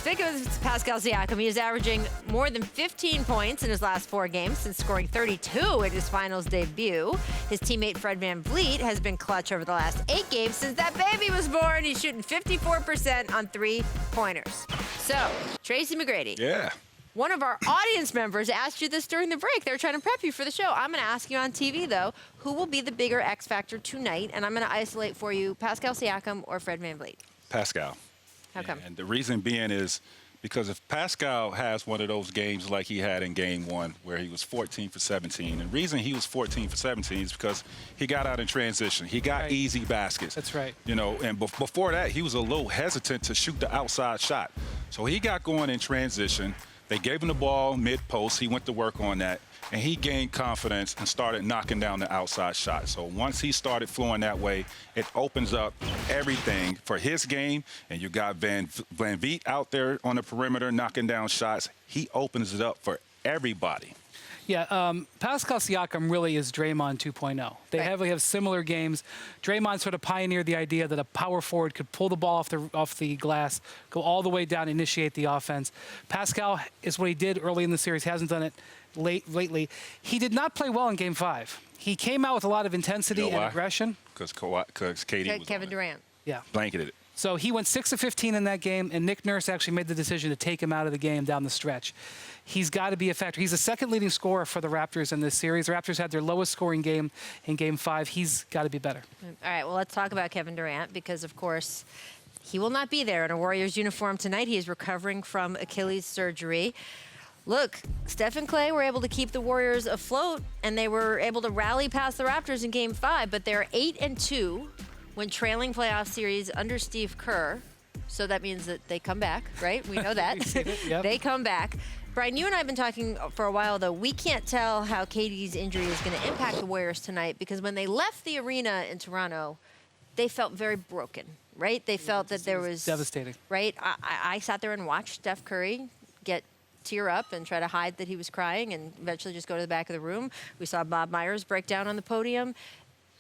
Speaking of Pascal Siakam, he is averaging more than 15 points in his last 4 games since scoring 32 in his finals debut. His teammate Fred VanVleet has been clutch over the last 8 games since that baby was born. He's shooting 54% on 3-pointers. So, Tracy McGrady. Yeah. One of our audience members asked you this during the break. They were trying to prep you for the show. I'm going to ask you on TV, though, who will be the bigger X factor tonight? And I'm going to isolate for you Pascal Siakam or Fred VanVleet. Pascal. How come? And the reason being is because if Pascal has one of those games like he had in game 1 where he was 14 for 17, and the reason he was 14 for 17 is because he got out in transition. He got easy baskets. That's right. You know, and before that, he was a little hesitant to shoot the outside shot. So he got going in transition. They gave him the ball mid-post. He went to work on that, and he gained confidence and started knocking down the outside shot. So once he started flowing that way, it opens up everything for his game. And you got VanVleet out there on the perimeter knocking down shots. He opens it up for everybody. Yeah, Pascal Siakam really is Draymond 2.0. They have similar games. Draymond sort of pioneered the idea that a power forward could pull the ball off the glass, go all the way down, initiate the offense. Pascal is what he did early in the series. He hasn't done it lately. He did not play well in Game 5. He came out with a lot of intensity and aggression. Because Katie was Kevin Durant. Yeah. Blanketed it. So he went 6 of 15 in that game, and Nick Nurse actually made the decision to take him out of the game down the stretch. He's got to be a factor. He's the second leading scorer for the Raptors in this series. The Raptors had their lowest scoring game in Game 5. He's got to be better. All right, well, let's talk about Kevin Durant because, of course, he will not be there in a Warriors uniform tonight. He is recovering from Achilles surgery. Look, Steph and Clay were able to keep the Warriors afloat, and they were able to rally past the Raptors in Game 5, but they're 8-2 when trailing playoff series under Steve Kerr. So that means that they come back, right? We know that. Yep. They come back. Brian, you and I have been talking for a while, though. We can't tell how KD's injury is going to impact the Warriors tonight because when they left the arena in Toronto, they felt very broken, right? They felt that there was... devastating. Right? I sat there and watched Steph Curry tear up and try to hide that he was crying and eventually just go to the back of the room. We saw Bob Myers break down on the podium.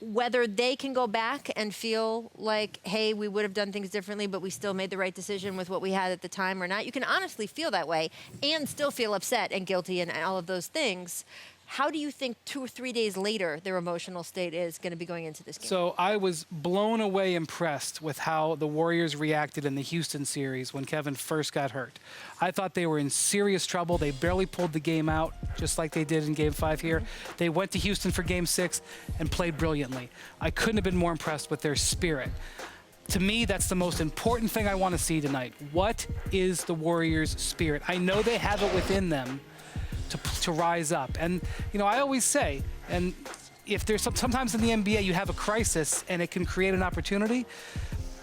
Whether they can go back and feel like, hey, we would have done things differently, but we still made the right decision with what we had at the time or not. You can honestly feel that way and still feel upset and guilty and all of those things. How do you think 2 or 3 days later their emotional state is going to be going into this game? So I was blown away impressed with how the Warriors reacted in the Houston series when Kevin first got hurt. I thought they were in serious trouble. They barely pulled the game out, just like they did in Game 5 here. They went to Houston for Game 6 and played brilliantly. I couldn't have been more impressed with their spirit. To me, that's the most important thing I want to see tonight. What is the Warriors' spirit? I know they have it within them to rise up. And, you know, I always say, and if there's sometimes in the NBA you have a crisis and it can create an opportunity,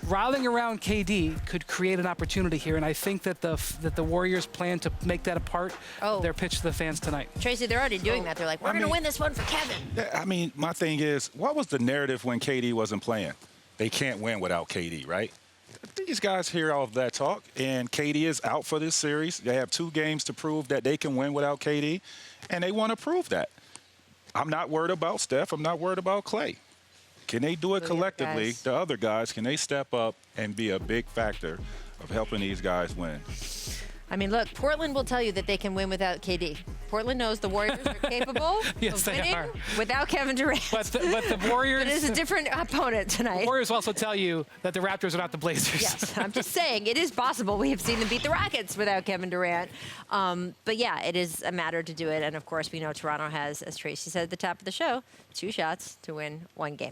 rallying around KD could create an opportunity here, and I think that the Warriors plan to make that a part of their pitch to the fans tonight. Tracy, they're already doing that. They're like, we're going to win this one for Kevin. I mean, my thing is, what was the narrative when KD wasn't playing? They can't win without KD, right? These guys hear all of that talk, and KD is out for this series. They have 2 games to prove that they can win without KD, and they want to prove that. I'm not worried about Steph. I'm not worried about Clay. Can they do it collectively? The other guys, can they step up and be a big factor of helping these guys win? I mean, look, Portland will tell you that they can win without KD. Portland knows the Warriors are capable yes, of winning they are. without Kevin Durant. But the Warriors... It is a different opponent tonight. The Warriors also tell you that the Raptors are not the Blazers. Yes, I'm just saying, it is possible. We have seen them beat the Rockets without Kevin Durant. But, yeah, it is a matter to do it. And, of course, we know Toronto has, as Tracy said at the top of the show, 2 shots to win 1 game.